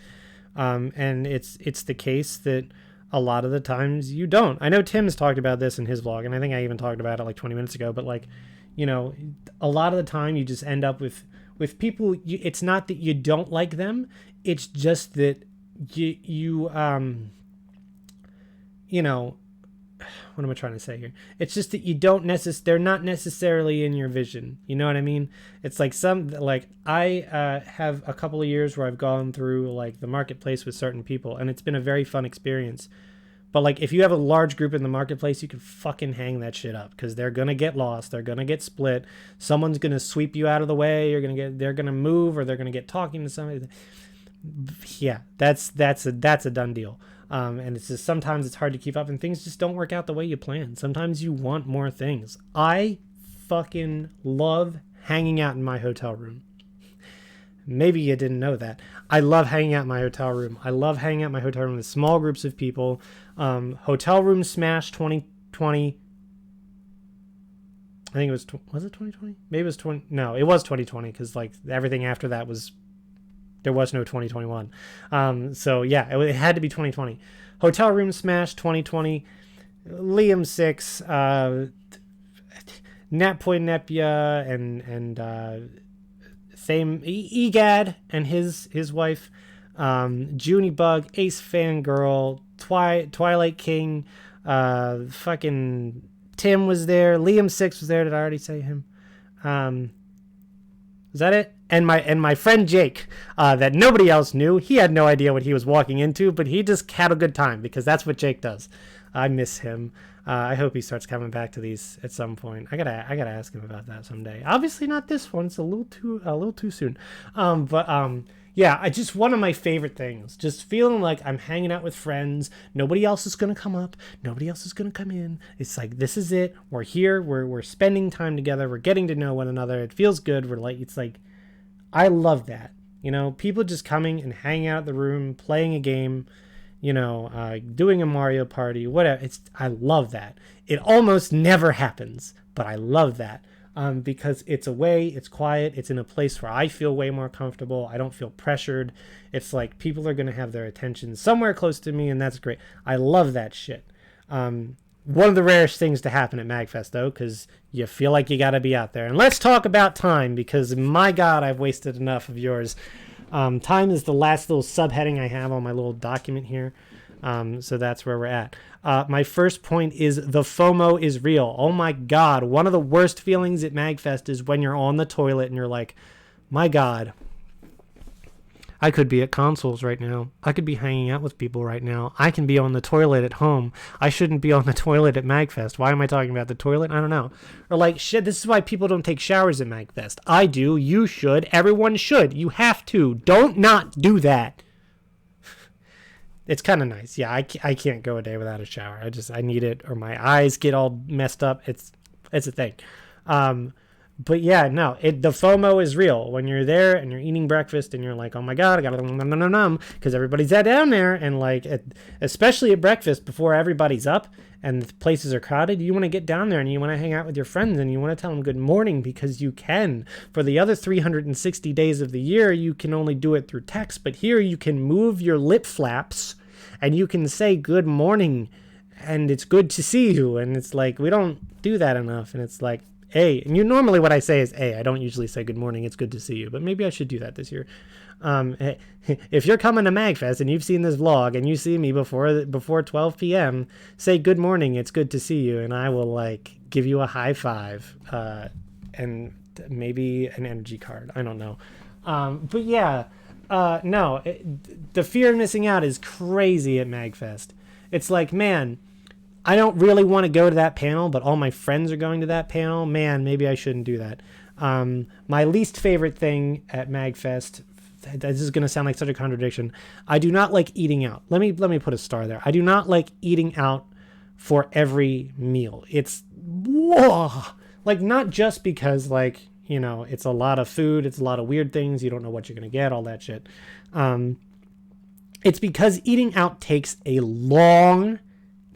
And it's the case that a lot of the times you don't. I know Tim's talked about this in his vlog, and I think I even talked about it like 20 minutes ago, but like, a lot of the time you just end up with people. It's not that you don't like them. It's just that what am I trying to say here? It's just that you don't they're not necessarily in your vision. You know what I mean? It's like I have a couple of years where I've gone through like the marketplace with certain people, and it's been a very fun experience. But like, if you have a large group in the marketplace, you can fucking hang that shit up, because they're going to get lost. They're going to get split. Someone's going to sweep you out of the way. They're going to move, or they're going to get talking to somebody. Yeah, that's a done deal. And it's just, sometimes it's hard to keep up, and things just don't work out the way you plan. Sometimes you want more things. I fucking love hanging out in my hotel room. Maybe you didn't know that. I love hanging out in my hotel room. I love hanging out in my hotel room with small groups of people. Hotel Room Smash 2020. I think it was it 2020? Maybe it was 20. No, it was 2020, because like everything after that there was no 2021. So yeah, it had to be 2020. Hotel Room Smash 2020. Liam 6, Natpoy Nepia, and same Egad and his wife, Junibug, Ace Fangirl, Twilight King, fucking Tim was there, Liam 6 was there. Did I already say him? Is that it? And my friend Jake, that nobody else knew. He had no idea what he was walking into, but he just had a good time, because that's what Jake does. I miss him. I hope he starts coming back to these at some point. I gotta ask him about that someday. Obviously not this one. It's a little too soon. Yeah, one of my favorite things, just feeling like I'm hanging out with friends. Nobody else is going to come up. Nobody else is going to come in. It's like, this is it. We're here. We're spending time together. We're getting to know one another. It feels good. It's like, I love that. People just coming and hanging out in the room, playing a game, doing a Mario Party, whatever. I love that. It almost never happens, but I love that. Because it's away, it's quiet, it's in a place where I feel way more comfortable. I don't feel pressured. It's like people are going to have their attention somewhere close to me, and that's great. I love that shit. One of the rarest things to happen at MagFest, though, because you feel like you got to be out there. And let's talk about time, because my God, I've wasted enough of yours. Time is the last little subheading I have on my little document here. So that's where we're at. My first point is the FOMO is real. Oh my God. One of the worst feelings at MagFest is when you're on the toilet and you're like, my God, I could be at consoles right now. I could be hanging out with people right now. I can be on the toilet at home. I shouldn't be on the toilet at MagFest. Why am I talking about the toilet? I don't know. Or like, shit, this is why people don't take showers at MagFest. I do. You should. Everyone should. You have to. Don't not do that. It's kind of nice. Yeah, I can't go a day without a shower. I need it, or my eyes get all messed up. It's a thing. But yeah, no, the FOMO is real. When you're there and you're eating breakfast and you're like, oh my God, I gotta nom, because everybody's down there, and like, especially at breakfast before everybody's up and the places are crowded, you want to get down there and you want to hang out with your friends and you want to tell them good morning, because you can. For the other 360 days of the year, you can only do it through text, but here you can move your lip flaps and you can say good morning and it's good to see you. And it's like, we don't do that enough. And it's like, hey, and normally what I say is, hey, I don't usually say good morning, it's good to see you, but maybe I should do that this year. If you're coming to MagFest and you've seen this vlog and you see me before 12 p.m., say good morning, it's good to see you, and I will like give you a high five and maybe an energy card. I don't know. But yeah, no, the fear of missing out is crazy at MagFest. It's like, man, I don't really want to go to that panel, but all my friends are going to that panel. Man, maybe I shouldn't do that. My least favorite thing at MagFest, this is going to sound like such a contradiction. I do not like eating out. Let me put a star there. I do not like eating out for every meal. It's like, not just because like, you know, it's a lot of food, it's a lot of weird things, you don't know what you're going to get, all that shit. It's because eating out takes a long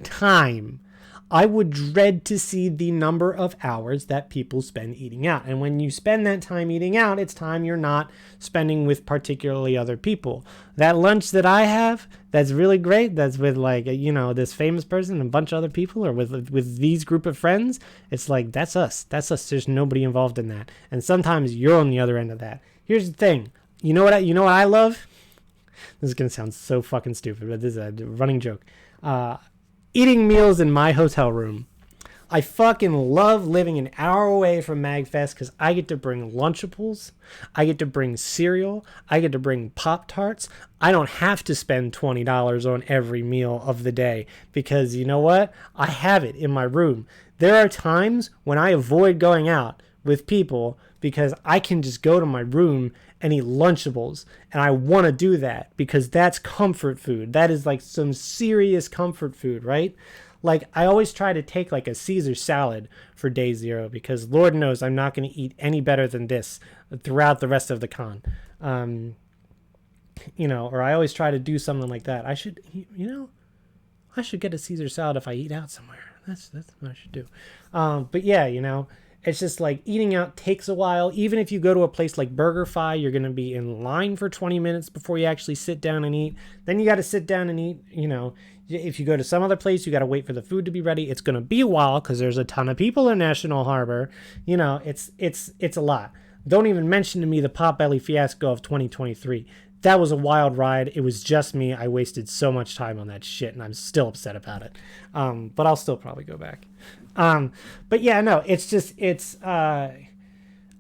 time. I would dread to see the number of hours that people spend eating out. And when you spend that time eating out, it's time you're not spending with particularly other people. That lunch that I have, that's really great. That's with like, you know, this famous person and a bunch of other people, or with these group of friends. It's like, that's us. That's us. There's nobody involved in that. And sometimes you're on the other end of that. Here's the thing. You know what I love? This is going to sound so fucking stupid, but this is a running joke. Eating meals in my hotel room. I fucking love living an hour away from MagFest because I get to bring Lunchables. I get to bring cereal. I get to bring Pop-Tarts. I don't have to spend $20 on every meal of the day because you know what? I have it in my room. There are times when I avoid going out with people because I can just go to my room and eat Lunchables. And I want to do that because that's comfort food. That is like some serious comfort food, right? Like I always try to take like a Caesar salad for day 0 because Lord knows I'm not going to eat any better than this throughout the rest of the con. You know, or I always try to do something like that. I should get a Caesar salad if I eat out somewhere. That's what I should do. But yeah, you know, it's just like eating out takes a while. Even if you go to a place like BurgerFi, you're going to be in line for 20 minutes before you actually sit down and eat. Then you got to sit down and eat. You know, if you go to some other place, you got to wait for the food to be ready. It's going to be a while because there's a ton of people in National Harbor. You know, it's a lot. Don't even mention to me the Potbelly fiasco of 2023. That was a wild ride. It was just me. I wasted so much time on that shit, and I'm still upset about it. But I'll still probably go back. But yeah, no,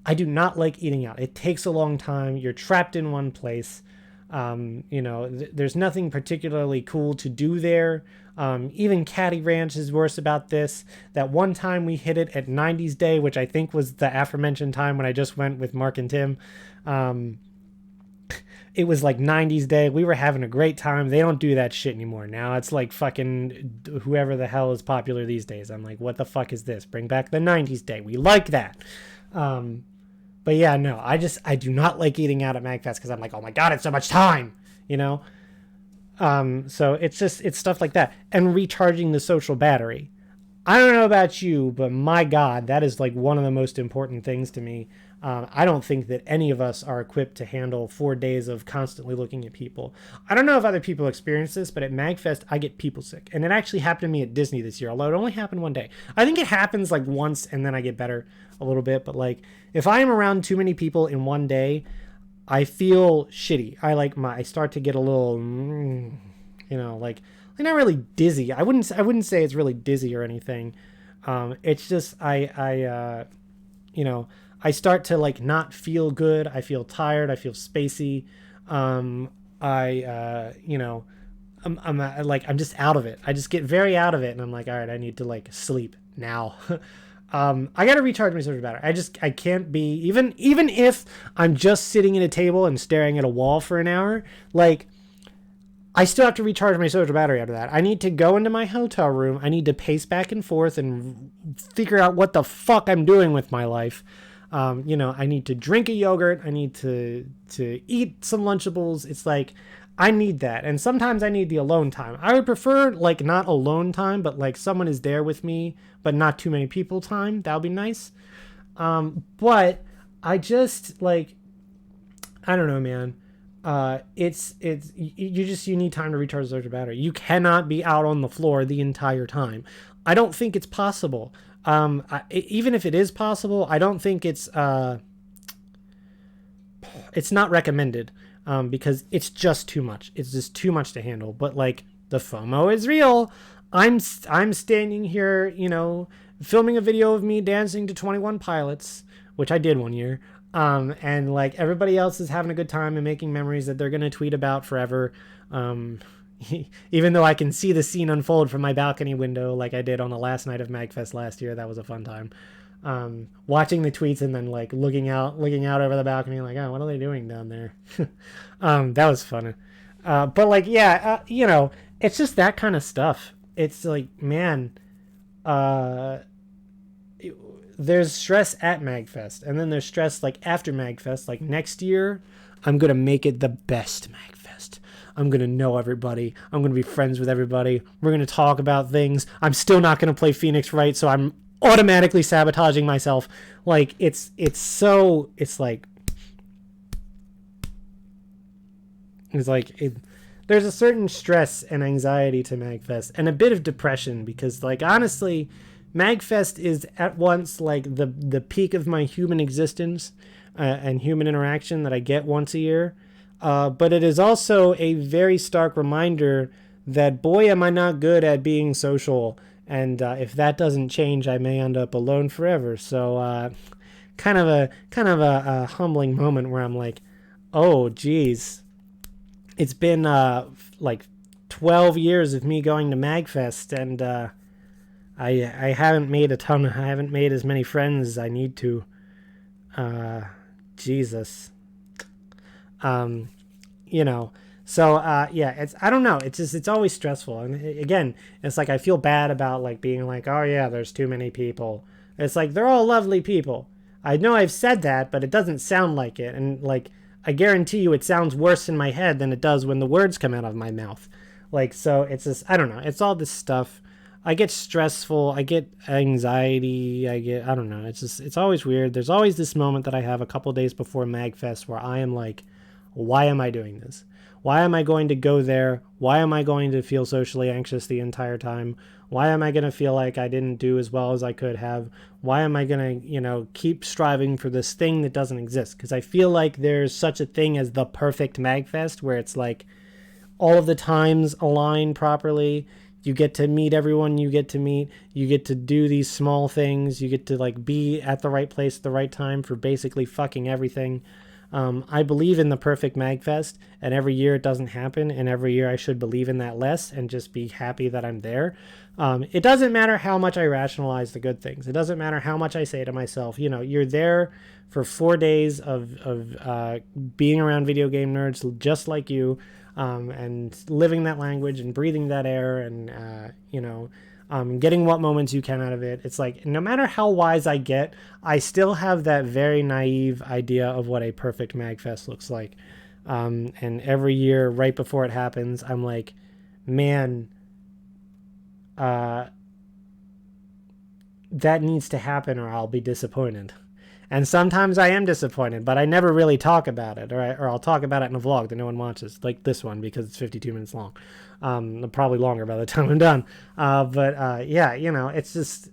I do not like eating out. It takes a long time. You're trapped in one place. You know, there's nothing particularly cool to do there. Even Caddy Ranch is worse about this. That one time we hit it at 90s Day, which I think was the aforementioned time when I just went with Mark and Tim. It was like 90s Day. We were having a great time. They don't do that shit anymore. Now it's like fucking whoever the hell is popular these days. I'm like, what the fuck is this? Bring back the 90s Day. We like that. But yeah, no, I do not like eating out at MagFest because I'm like, oh my God, it's so much time, you know? So it's stuff like that. And recharging the social battery. I don't know about you, but my God, that is like one of the most important things to me. I don't think that any of us are equipped to handle 4 days of constantly looking at people. I don't know if other people experience this, but at MagFest, I get people sick. And it actually happened to me at Disney this year, although it only happened one day. I think it happens like once and then I get better a little bit. But like if I am around too many people in one day, I feel shitty. I start to get a little, you know, like not really dizzy. I wouldn't say it's really dizzy or anything. It's just you know, I start to like not feel good. I feel tired. I feel spacey. You know, I'm just out of it. I just get very out of it, and I'm like, all right, I need to like sleep now. I gotta recharge my social battery. I can't be even if I'm just sitting at a table and staring at a wall for an hour. Like, I still have to recharge my social battery after that. I need to go into my hotel room. I need to pace back and forth and figure out what the fuck I'm doing with my life. You know, I need to drink a yogurt. I need to eat some Lunchables. It's like, I need that. And sometimes I need the alone time. I would prefer like not alone time, but like someone is there with me, but not too many people time. That would be nice. But I just like, I don't know, man. You need time to recharge the social battery. You cannot be out on the floor the entire time. I don't think it's possible. Even if it is possible, I don't think it's not recommended, because it's just too much. It's just too much to handle. But like the FOMO is real. I'm standing here, you know, filming a video of me dancing to 21 Pilots, which I did one year. And like everybody else is having a good time and making memories that they're going to tweet about forever. Even though I can see the scene unfold from my balcony window, like I did on the last night of MagFest last year. That was a fun time. Watching the tweets and then like looking out over the balcony, like, oh, what are they doing down there? That was fun. But like, yeah, you know, it's just that kind of stuff. It's like, man, there's stress at MagFest, and then there's stress like after MagFest. Like next year, I'm gonna make it the best MagFest. I'm going to know everybody. I'm going to be friends with everybody. We're going to talk about things. I'm still not going to play Phoenix Wright, so I'm automatically sabotaging myself. Like, it's like there's a certain stress and anxiety to MagFest and a bit of depression because, like, honestly, MagFest is at once like the peak of my human existence and human interaction that I get once a year. But it is also a very stark reminder that, boy, am I not good at being social. And if that doesn't change, I may end up alone forever. So kind of a humbling moment where I'm like, oh, geez. It's been like 12 years of me going to MagFest, and I haven't made I haven't made as many friends as I need to. Jesus. You know, so yeah, I don't know. It's always stressful. And again, it's like I feel bad about like being like, oh yeah, there's too many people. It's like they're all lovely people. I know I've said that, but it doesn't sound like it. And like, I guarantee you it sounds worse in my head than it does when the words come out of my mouth. Like, so it's just, I don't know. It's all this stuff. I get stressful. I get anxiety. I don't know. It's always weird. There's always this moment that I have a couple days before MagFest where I am like, why am I doing this? Why am I going to go there? Why am I going to feel socially anxious the entire time? Why am I going to feel like I didn't do as well as I could have? Why am I going to, keep striving for this thing that doesn't exist? Because I feel like there's such a thing as the perfect MagFest where it's like all of the times align properly. You get to meet everyone you get to meet. You get to do these small things. You get to like be at the right place at the right time for basically fucking everything. I believe in the perfect MagFest, and every year it doesn't happen, and every year I should believe in that less and just be happy that I'm there. It doesn't matter how much I rationalize the good things. It doesn't matter how much I say to myself, you're there for 4 days of being around video game nerds just like you, and living that language and breathing that air and, getting what moments you can out of it. It's like, no matter how wise I get, I still have that very naive idea of what a perfect MagFest looks like. And every year, right before it happens, I'm like, man, that needs to happen or I'll be disappointed. And sometimes I am disappointed, but I never really talk about it, or I'll talk about it in a vlog that no one watches, like this one, because it's 52 minutes long. Probably longer by the time I'm done. Yeah, it's just,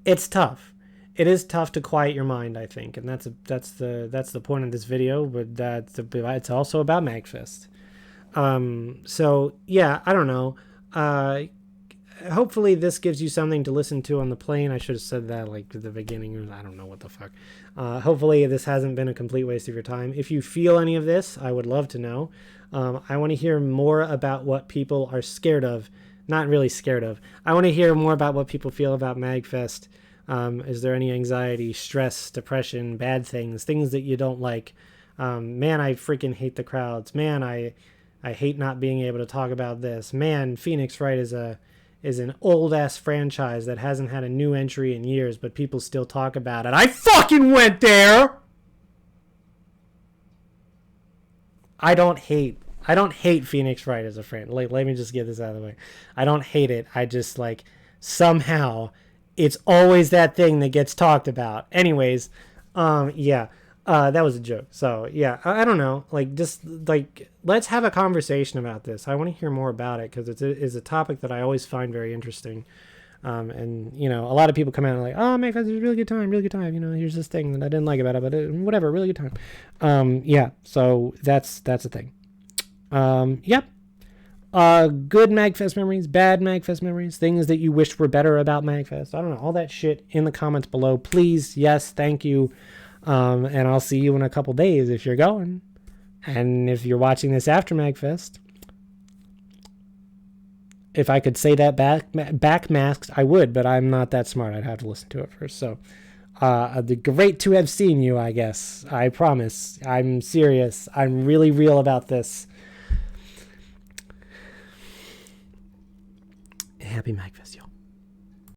it's tough. It is tough to quiet your mind, I think, and that's the point of this video. But it's also about MagFest. So yeah, I don't know. Hopefully this gives you something to listen to on the plane. I should have said that like at the beginning, or I don't know what the fuck. Hopefully this hasn't been a complete waste of your time. If you feel any of this, I would love to know. I want to hear more about what people are scared of. Not really scared of. I want to hear more about what people feel about MagFest. Is there any anxiety, stress, depression, bad things that you don't like? Man, I freaking hate the crowds. Man, I hate not being able to talk about this. Man, Phoenix Wright is an old-ass franchise that hasn't had a new entry in years, but people still talk about it. I fucking went there! I don't hate Phoenix Wright as a friend. Like, let me just get this out of the way. I don't hate it. I just, like, somehow it's always that thing that gets talked about. Anyways, yeah. That was a joke. So, yeah, I don't know. Like, just, like, let's have a conversation about this. I want to hear more about it because it is a topic that I always find very interesting. And, a lot of people come out and like, oh, MagFest is a really good time, really good time. Here's this thing that I didn't like about it, but whatever, really good time. Yeah, so that's a thing. Yep. Good MagFest memories, bad MagFest memories, things that you wished were better about MagFest. I don't know, all that shit in the comments below. Please, yes, thank you. And I'll see you in a couple days if you're going. And if you're watching this after MagFest, if I could say that back masked, I would, but I'm not that smart. I'd have to listen to it first. So, great to have seen you, I guess. I promise. I'm serious. I'm really real about this. Happy MagFest, y'all.